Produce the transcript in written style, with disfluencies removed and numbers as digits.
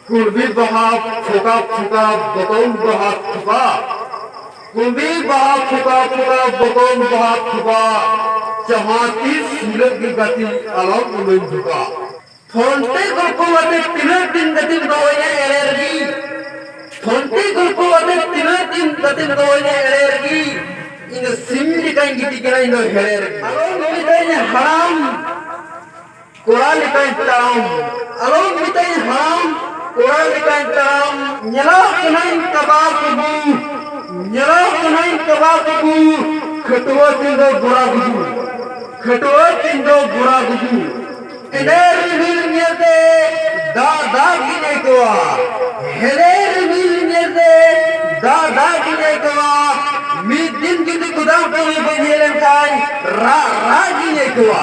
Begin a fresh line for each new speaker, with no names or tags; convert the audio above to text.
कुर्बी बहा फुका फुका बकौन बहा फुका कुर्बी बहा फुका फुका बकौन बहा फुका चमाती सूरज की गति अलग उलझ झुका फोनते गुरुकुवाते तीनों दिन गति दोये एलर्जी फोनते गुरुकुवाते तीनों दिन गति दोये एलर्जी इन सिमली का इंगित किया इन एलर्जी अलग मिलते हराम कोड़ा लिखाई ताम अलग मिलते हराम कोड़ा लिखाई ताम nyala kunain kabakubu nyala kunain kabakubu ketua tindo gura gudu eder mil nyerde da gine koa heder mil nyerde da gine koa mi din gidi gudam kami banyelen kai ra gine koa